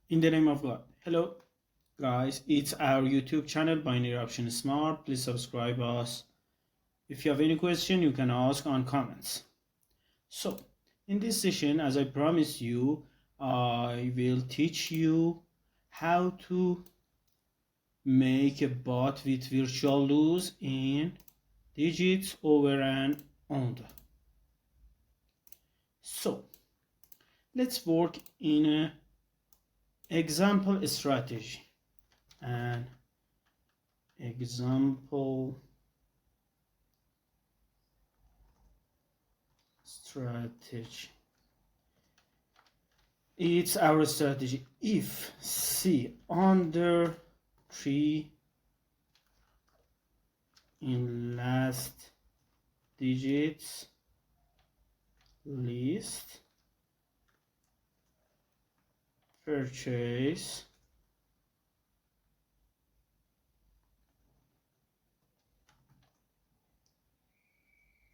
In the name of God. Hello, guys. It's our YouTube channel, Binary Option Smart. Please subscribe us. If you have any question, you can ask on comments. So, in this session, as I promised you, I will teach you how to make a bot with virtual loose in digits over and under. So, let's work in an example strategy. An example strategy. It's our strategy. If C under 3 in last digits list, purchase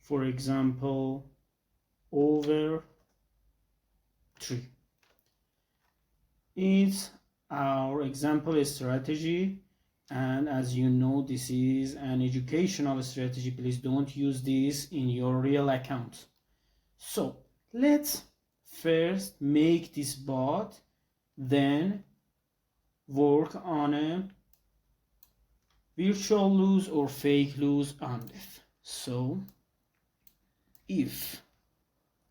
for example over 3. It's our example strategy, and as you know, this is an educational strategy. Please don't use this in your real account. So let's first make this bot, then work on a virtual loose or fake loose on it. So if,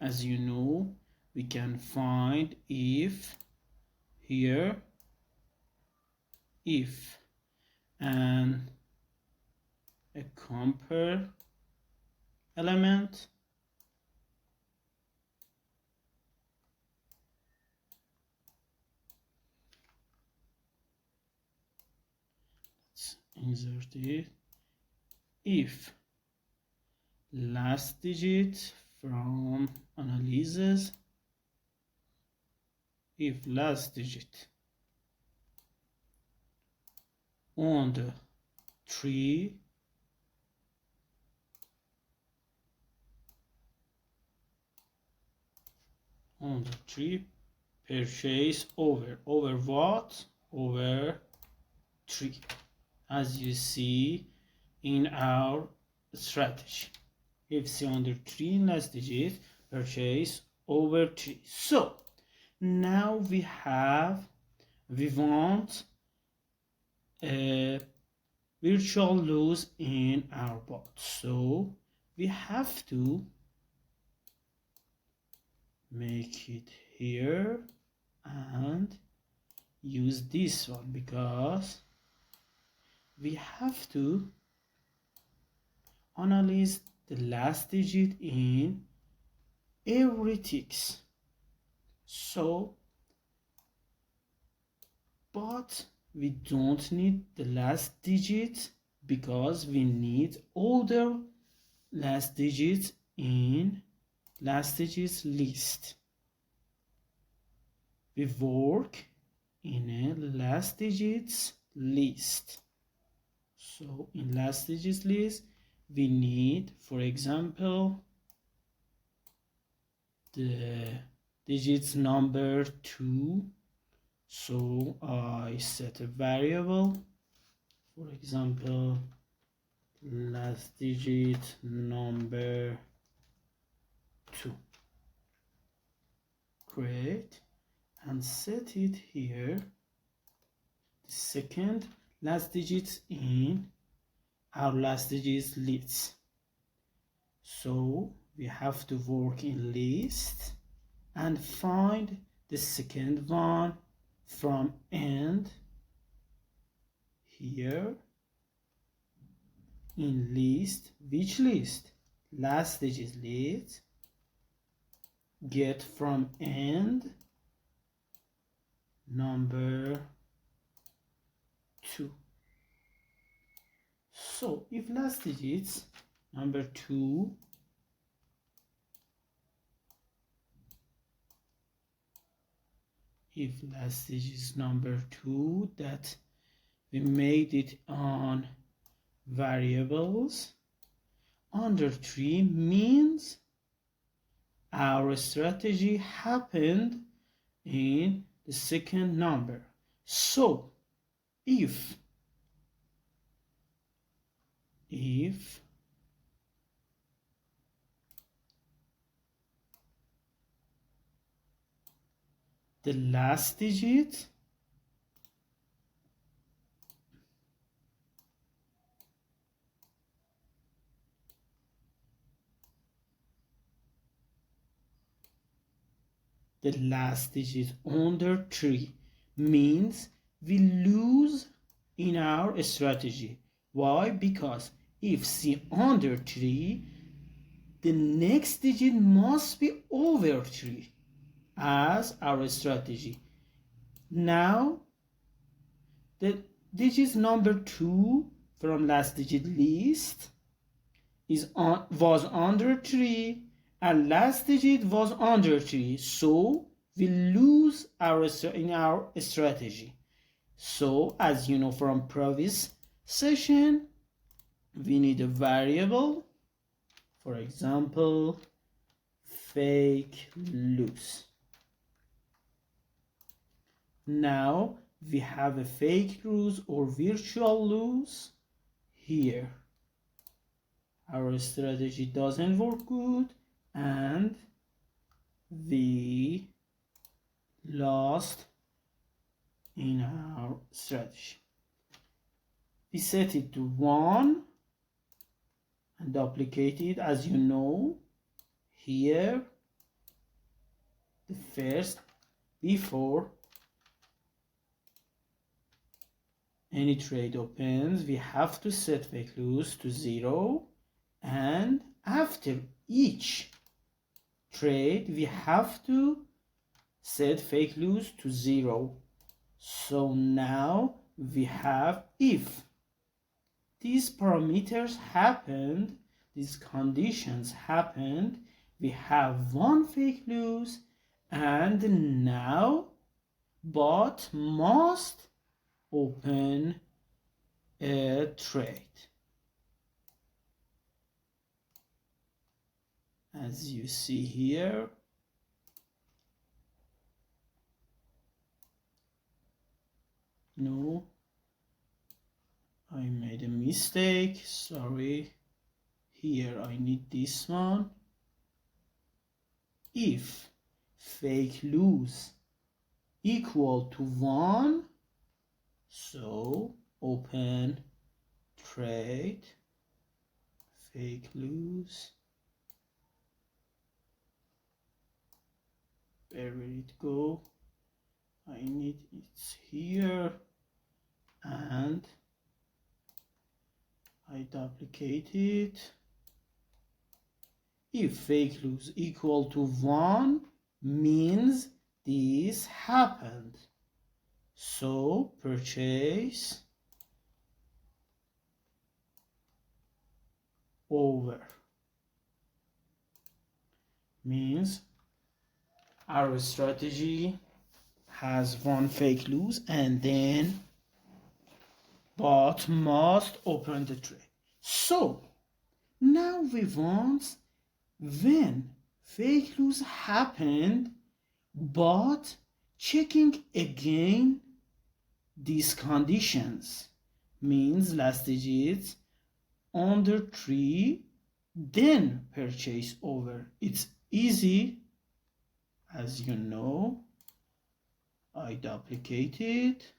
as you know, we can find if here, if, and a compare element, let's insert it, if last digit from analysis, if last digit on the 3 on the 3 purchase over what? Over 3, as you see in our strategy. If C under 3 in last digit, purchase over 3. So now we want a virtual loose in our bot. So we have to make it here and use this one, because we have to analyze the last digit in every ticks. So, but we don't need the last digit, because we need other last digits in last digits list. We work in a last digits list. So in last digits list, we need, for example, the digits number 2. So I set a variable, for example, last digit number 2. Great. And set it here, the second last digits in our last digits list. So we have to work in list and find the second one from end here in list. Which list? Last digits list. Get from end number 2. So if last digits number 2 that we made it on variables under 3 means our strategy happened in the second number. So if the last digit under 3 means we lose in our strategy. Why? Because if C under 3, the next digit must be over 3 as our strategy. Now the digit number 2 from last digit list was under 3 and last digit was under 3, so we lose in our strategy. So as you know from previous session, we need a variable, for example fake loose. Now we have a fake loose or virtual loose here. Our strategy doesn't work good and we lost in our strategy. We set it to 1 and duplicate it. As you know, here the first, before any trade opens, we have to set fake loose to 0, and after each trade we have to set fake loose to 0. So now we have, if these parameters happened, these conditions happened, we have one fake loose, and now bot must open a trade. As you see here, no, I made a mistake, sorry. Here I need this one. If fake loose equal to 1, so open trade fake loose. Where will it go? I need it here, and I duplicate it. If fake loose equal to 1 means this happened, so purchase over means our strategy has one fake loose and then bot must open the trade. So now we want, when fake loose happened, bot checking again these conditions, means last digit under 3, then purchase over. It's easy, as you know. I duplicate it.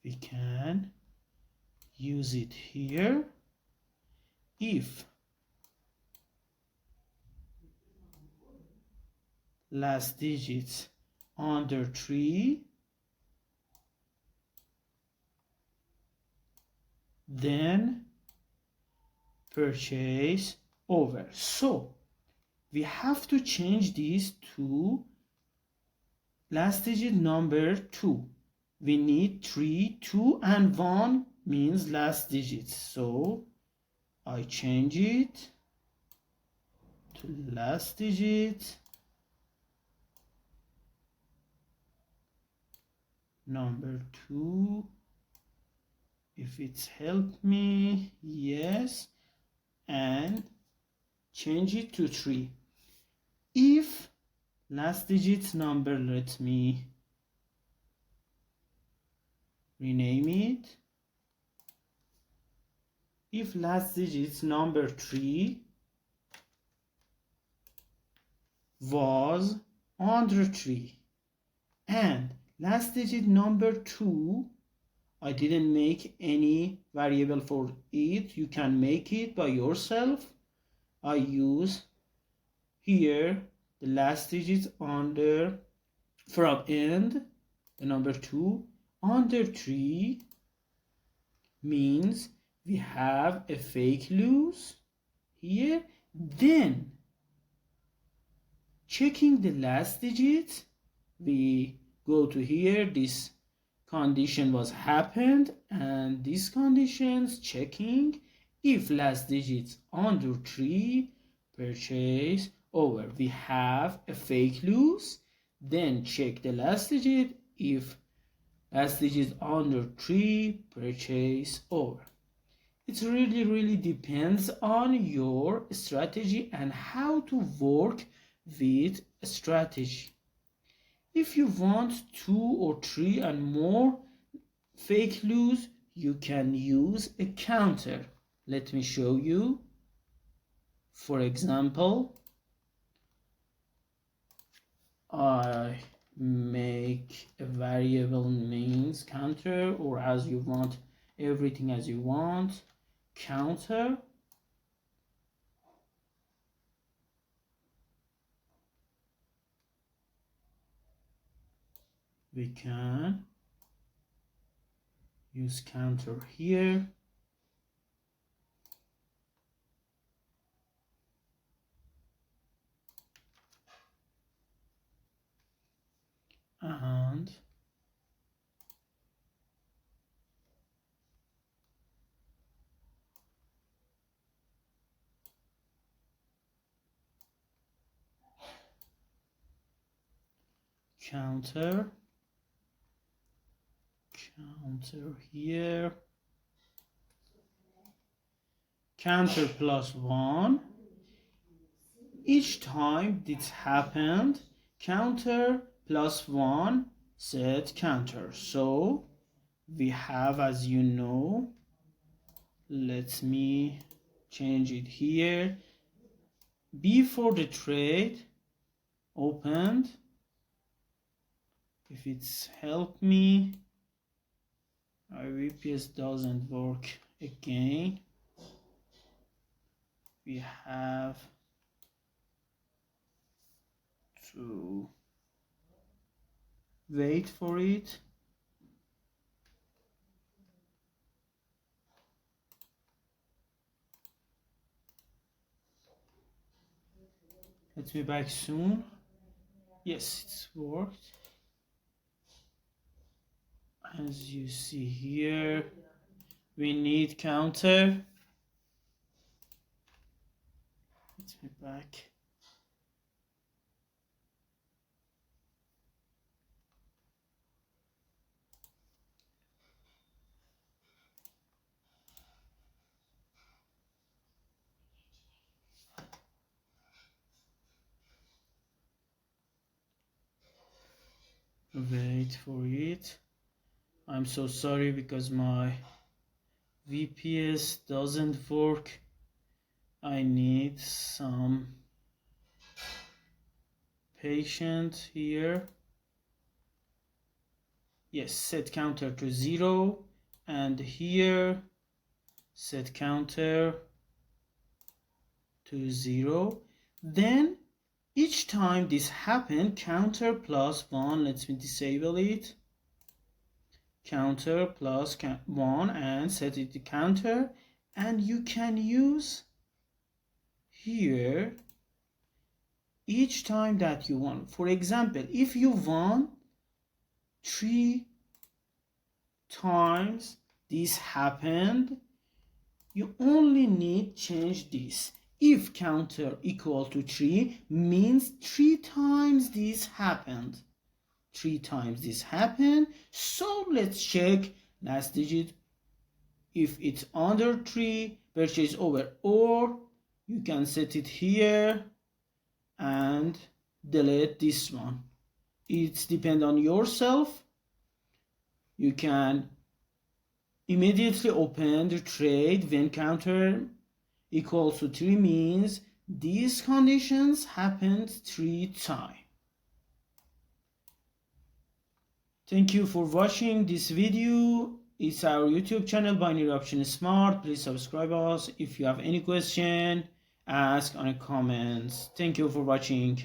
We can use it here. If last digits under 3, then purchase over. So we have to change this to last digit number 2. We need 3, 2 and 1 means last digits. So I change it to last digit number 2. If it's helped me, yes, and change it to 3. last digit number, let me rename it. If last digit number 3 was under 3 and last digit number 2, I didn't make any variable for it, you can make it by yourself. I use here the last digit under from end, the number 2 under 3 means we have a fake loose here. Then checking the last digit, we go to here, this condition was happened, and these conditions checking if last digit under 3, purchase over, we have a fake loose. Then check the last digit, if last digit under 3, purchase over. It really depends on your strategy and how to work with a strategy. If you want 2 or 3 and more fake loose, you can use a counter. Let me show you. For example, I make a variable means counter, or as you want, everything as you want, counter. We can use counter here. And counter here, counter plus 1. Each time this happened, counter plus 1 set counter. So we have, as you know, let me change it here. Before the trade opened, if it's helped me, our VPS doesn't work again. We have to wait for it. Let's be back soon. Yes, it's worked. As you see here, we need counter. Let's be back. Wait for it. I'm so sorry because my VPS doesn't work. I need some patience here. Yes, set counter to 0, and here set counter to 0. Then each time this happened, counter plus 1, let me disable it, counter plus 1 and set it to counter. And you can use here each time that you want. For example, if you want 3 times this happened, you only need change this. If counter equal to 3 means 3 times this happened. 3 times this happened. So let's check last digit. If it's under 3, purchase over, or you can set it here and delete this one. It's depend on yourself. You can immediately open the trade when counter equals to 3 means these conditions happened 3 times. Thank you for watching this video. It's our YouTube channel Binary Option Smart. Please subscribe us. If you have any question, ask on the comments. Thank you for watching.